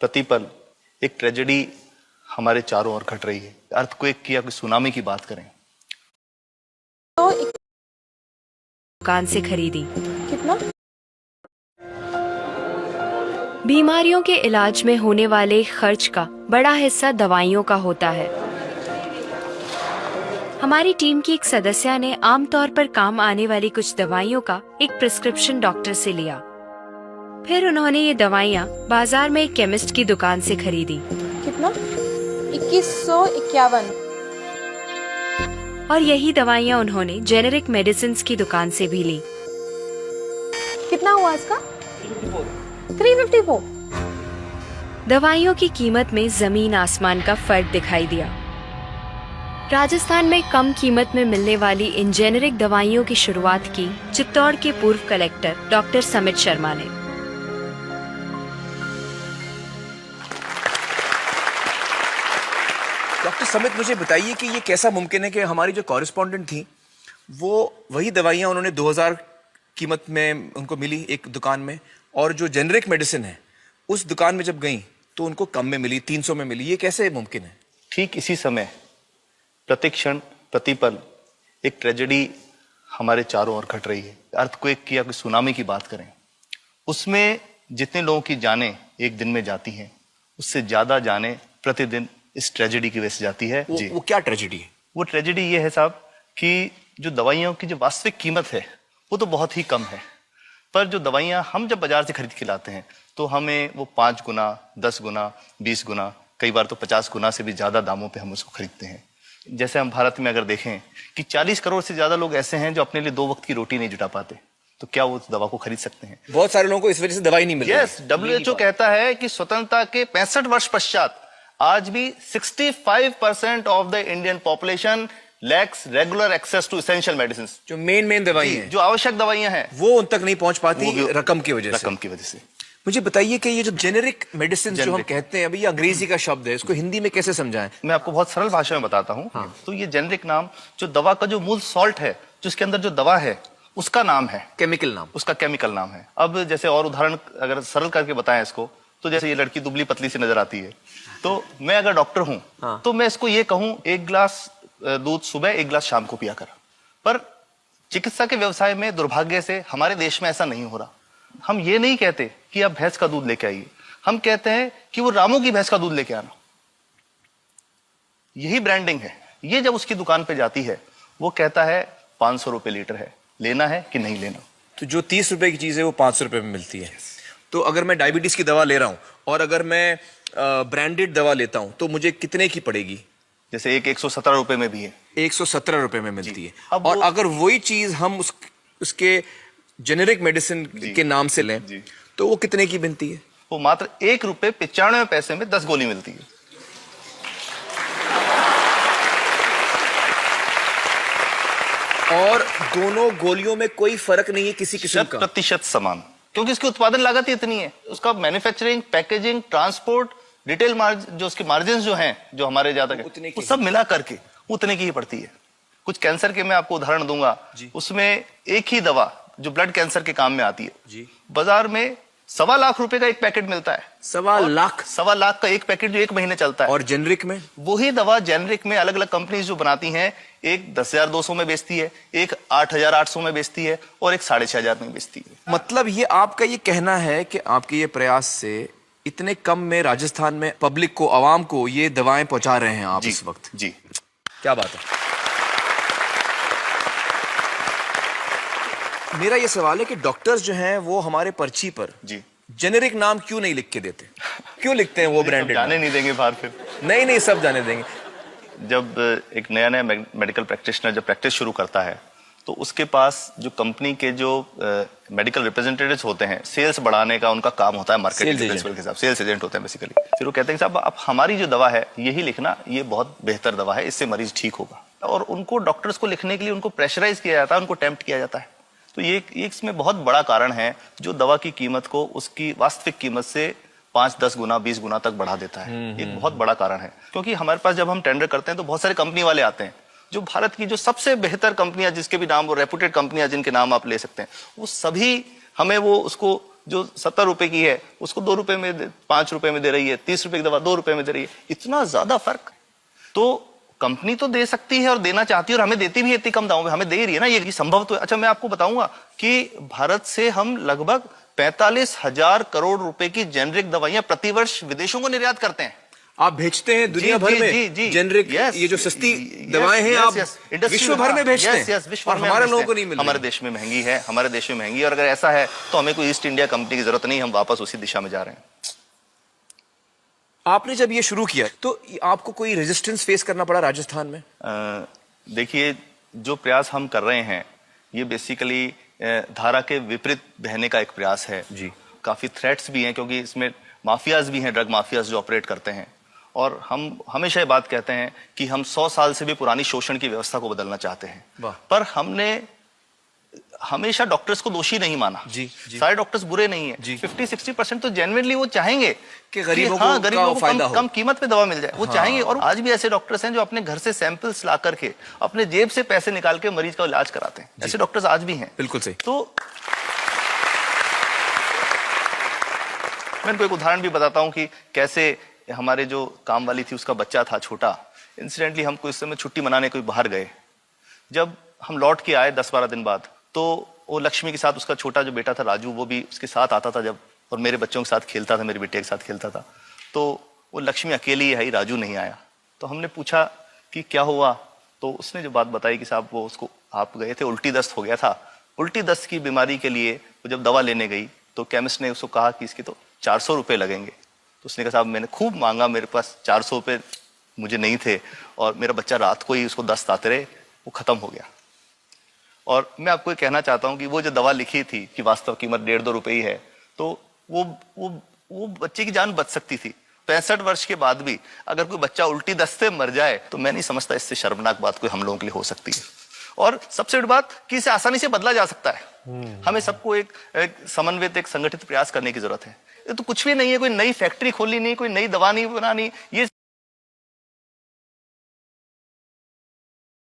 प्रतिपल एक ट्रेजेडी हमारे चारों ओर घट रही है। अर्थक्वेक की या कोई सुनामी की बात करें तो दुकान से खरीदी। कितना? बीमारियों के इलाज में होने वाले खर्च का बड़ा हिस्सा दवाइयों का होता है। हमारी टीम की एक सदस्य ने आमतौर पर काम आने वाली कुछ दवाइयों का एक प्रिस्क्रिप्शन डॉक्टर से लिया। फिर उन्होंने ये दवाइयाँ बाजार में एक केमिस्ट की दुकान से खरीदी। कितना? 2151। और यही दवाइयाँ उन्होंने जेनेरिक मेडिसिन की दुकान से भी ली। कितना हुआ इसका? 354। दवाइयों की कीमत में जमीन आसमान का फर्क दिखाई दिया। राजस्थान में कम कीमत में मिलने वाली इन जेनेरिक दवाइयों की शुरुआत की चित्तौड़ के पूर्व कलेक्टर डॉक्टर समित शर्मा ने। डॉक्टर समित, मुझे बताइए कि ये कैसा मुमकिन है कि हमारी जो कॉरेस्पॉन्डेंट थी वो वही दवाइयाँ उन्होंने 2000 कीमत में उनको मिली एक दुकान में, और जो जेनेरिक मेडिसिन है उस दुकान में जब गई तो उनको कम में मिली, 300 में मिली। ये कैसे मुमकिन है? ठीक इसी समय प्रतिक्षण प्रतिपल एक ट्रेजेडी हमारे चारों ओर घट रही है। अर्थक्वेक की या कोई सुनामी की बात करें उसमें जितने लोगों की जानें एक दिन में जाती हैं उससे ज्यादा जानें प्रतिदिन इस ट्रेजेडी की वजह से जाती है। जी, वो क्या ट्रेजेडी है? वो ट्रेजेडी ये है साहब कि जो दवाइयों की जो वास्तविक कीमत है वो तो बहुत ही कम है, पर जो दवाइयाँ हम जब बाजार से खरीद के लाते हैं तो हमें वो 5 गुना 10 गुना 20 गुना कई बार तो 50 गुना से भी ज्यादा दामों पे हम उसको खरीदते हैं। जैसे हम भारत में अगर देखें कि 40 करोड़ से ज्यादा लोग ऐसे हैं जो अपने लिए 2 वक्त की रोटी नहीं जुटा पाते, तो क्या वो उस दवा को खरीद सकते हैं? बहुत सारे लोगों को इस वजह से दवाई नहीं मिल रही। यस, WHO कहता है कि स्वतंत्रता के 65 वर्ष पश्चात आज भी 65% of the Indian population lacks regular access to essential medicine. जो मेन दवाइयां हैं, जो आवश्यक दवाइयां हैं, वो उन तक नहीं पहुंच पाती रकम की वजह से। मुझे बताइए कि ये जो जेनेरिक मेडिसिन जो हम कहते हैं, अभी ये अंग्रेजी का शब्द है, इसको हिंदी में कैसे समझाएं? मैं आपको बहुत सरल भाषा में बताता हूँ। हाँ। तो ये जेनेरिक नाम जो दवा का जो मूल सॉल्ट है, जो इसके अंदर जो दवा है उसका नाम है, केमिकल नाम, उसका केमिकल नाम है। अब जैसे और उदाहरण अगर सरल करके बताएं इसको, तो जैसे ये लड़की दुबली पतली सी नजर आती है, तो मैं अगर डॉक्टर हूं हाँ। तो मैं इसको ये कहूं 1 गिलास दूध सुबह 1 गिलास शाम को पिया कर। पर चिकित्सा के व्यवसाय में दुर्भाग्य से हमारे देश में ऐसा नहीं हो रहा। हम ये नहीं कहते कि आप भैंस का दूध लेके आइए, हम कहते हैं कि वो रामू की भैंस का दूध लेके आना। यही ब्रांडिंग है। ये जब उसकी दुकान पे जाती है वो कहता है 500 रुपए लीटर है, लेना है कि नहीं लेना। तो जो 30 रुपए की चीज है वो 500 रुपए में मिलती है। तो अगर मैं डायबिटीज की दवा ले रहा हूं और अगर मैं ब्रांडेड दवा लेता हूं तो मुझे कितने की पड़ेगी? जैसे एक 117 रुपए में भी है, 117 रुपए में मिलती है। और अगर वही चीज हम उसके जेनेरिक मेडिसिन के नाम से लें तो वो कितने की बनती है? वो मात्र 1 रुपए 95 पैसे में 10 गोली मिलती है। और दोनों गोलियों में कोई फर्क नहीं है किसी किस्म का? 100% समान, क्योंकि इसकी उत्पादन लागत ही इतनी है। उसका manufacturing, packaging, transport, retail margin, जो उसके मार्जिन जो हैं, जो हमारे ज्यादा वो सब मिला करके उतने की ही पड़ती है। कुछ कैंसर के मैं आपको उदाहरण दूंगा, उसमें एक ही दवा जो ब्लड कैंसर के काम में आती है, बाजार में 1.25 लाख रुपए का एक पैकेट मिलता है। 1.25 लाख का एक पैकेट जो 1 महीने चलता है। और जेनरिक में वही दवा जेनरिक में अलग अलग कंपनीज जो बनाती हैं, एक 10,200 में बेचती है, एक 8,800 में बेचती है और एक 6,500 में बेचती है। मतलब ये आपका ये कहना है कि आपके ये प्रयास से इतने कम में राजस्थान में पब्लिक को, आवाम को ये दवाएं पहुंचा रहे हैं आप इस वक्त? जी, क्या बात है। मेरा ये सवाल है कि डॉक्टर्स जो हैं वो हमारे पर्ची पर जेनेरिक नाम क्यों नहीं लिख के देते? क्यों लिखते हैं वो ब्रांडेड? जाने नहीं देंगे बाहर फिर? नहीं, सब जाने देंगे। जब एक नया मेडिकल प्रैक्टिशनर जब प्रैक्टिस शुरू करता है तो उसके पास जो कंपनी के जो मेडिकल रिप्रेजेंटेटिव्स होते हैं, सेल्स बढ़ाने का उनका काम होता है, मार्केटिंग प्रिंसिपल के हिसाब से सेल्स एजेंट होते हैं बेसिकली। फिर वो कहते हैं साहब आप हमारी जो दवा है यही लिखना, ये बहुत बेहतर दवा है, इससे मरीज ठीक होगा। और उनको डॉक्टर्स को लिखने के लिए उनको प्रेशराइज किया जाता है, उनको टेम्प्ट किया जाता है। तो ये इसमें बहुत बड़ा कारण है जो दवा की कीमत को उसकी वास्तविक कीमत से 5-10 गुना 20 गुना तक बढ़ा देता है। एक बहुत बड़ा कारण है, क्योंकि हमारे पास जब हम टेंडर करते हैं तो बहुत सारे कंपनी वाले आते हैं, जो भारत की जो सबसे बेहतर कंपनियां, जिसके भी नाम वो रेपुटेड कंपनियां जिनके नाम आप ले सकते हैं, वो सभी हमें वो उसको जो 70 रुपए की है उसको 2 रुपए में 5 रुपए में दे रही है, 30 रुपए की दवा 2 रुपए में दे रही है, इतना ज्यादा फर्क। तो कंपनी तो दे सकती है और देना चाहती है और हमें देती भी है इतनी कम दामों में, हमें दे रही है ना, ये संभव तो है। अच्छा मैं आपको बताऊंगा कि भारत से हम लगभग 45,000 करोड़ रुपए की जेनरिक दवाइयां प्रतिवर्ष विदेशों को निर्यात करते हैं। आप भेजते हैं दुनिया भर में जेनरिक, ये जो सस्ती दवाएं हैं आप विश्व भर में भेजते हैं, विश्व और हमारे लोगों को नहीं मिल रही। हमारे देश में महंगी है, हमारे देश में महंगी है, और अगर ऐसा है तो हमें कोई ईस्ट इंडिया कंपनी की जरूरत नहीं, हम वापस उसी दिशा में जा रहे हैं। आपने जब ये शुरू किया तो आपको कोई रेजिस्टेंस फेस करना पड़ा राजस्थान में? देखिए जो प्रयास हम कर रहे हैं ये बेसिकली धारा के विपरीत बहने का एक प्रयास है जी। काफी थ्रेट्स भी हैं क्योंकि इसमें माफियाज भी हैं, ड्रग माफियाज जो ऑपरेट करते हैं, और हम हमेशा ये बात कहते हैं कि हम 100 साल से भी पुरानी शोषण की व्यवस्था को बदलना चाहते हैं, पर हमने हमेशा डॉक्टर्स को दोषी नहीं माना। जी। सारे डॉक्टर्स बुरे नहीं है, 50-60% तो जेन्युइनली वो चाहेंगे कि गरीबों को कम कीमत पे दवा मिल जाए, वो चाहेंगे। और आज भी ऐसे डॉक्टर्स हैं जो अपने घर से सैंपल्स ला करके अपने जेब से पैसे निकाल के मरीज का इलाज कराते हैं, ऐसे डॉक्टर्स आज भी हैं। बिल्कुल सही। तो मैं इनको एक उदाहरण भी बताता हूँ कि कैसे हमारे जो काम वाली थी उसका बच्चा था छोटा, इंसिडेंटली हमको इस समय छुट्टी मनाने कोई बाहर गए, जब हम लौट के आए 10-12 दिन बाद तो वो लक्ष्मी के साथ उसका छोटा जो बेटा था राजू वो भी उसके साथ आता था जब, और मेरे बच्चों के साथ खेलता था, मेरे बेटे के साथ खेलता था। तो वो लक्ष्मी अकेली है, राजू नहीं आया। तो हमने पूछा कि क्या हुआ, तो उसने जो बात बताई कि साहब वो उसको आप गए थे, उल्टी दस्त हो गया था। उल्टी दस्त की बीमारी के लिए वो जब दवा लेने गई तो केमिस्ट ने उसको कहा कि इसके तो 400 रुपये लगेंगे। तो उसने कहा साहब मैंने खूब मांगा, मेरे पास 400 रुपये मुझे नहीं थे, और मेरा बच्चा रात को ही उसको दस्त आते रहे, वो खत्म हो गया। और मैं आपको ये कहना चाहता हूं कि वो जो दवा लिखी थी कि वास्तव कीमत 1.5-2 रुपए ही है, तो वो बच्चे की जान बच सकती थी। 65 वर्ष के बाद भी अगर कोई बच्चा उल्टी दस्त से मर जाए तो मैं नहीं समझता इससे शर्मनाक बात कोई हम लोगों के लिए हो सकती है। और सबसे बड़ी बात कि इसे आसानी से बदला जा सकता है। हमें सबको एक समन्वित, एक संगठित प्रयास करने की जरूरत है। ये तो कुछ भी नहीं है, कोई नई फैक्ट्री खोलनी नहीं, कोई नई दवा नहीं बनानी, ये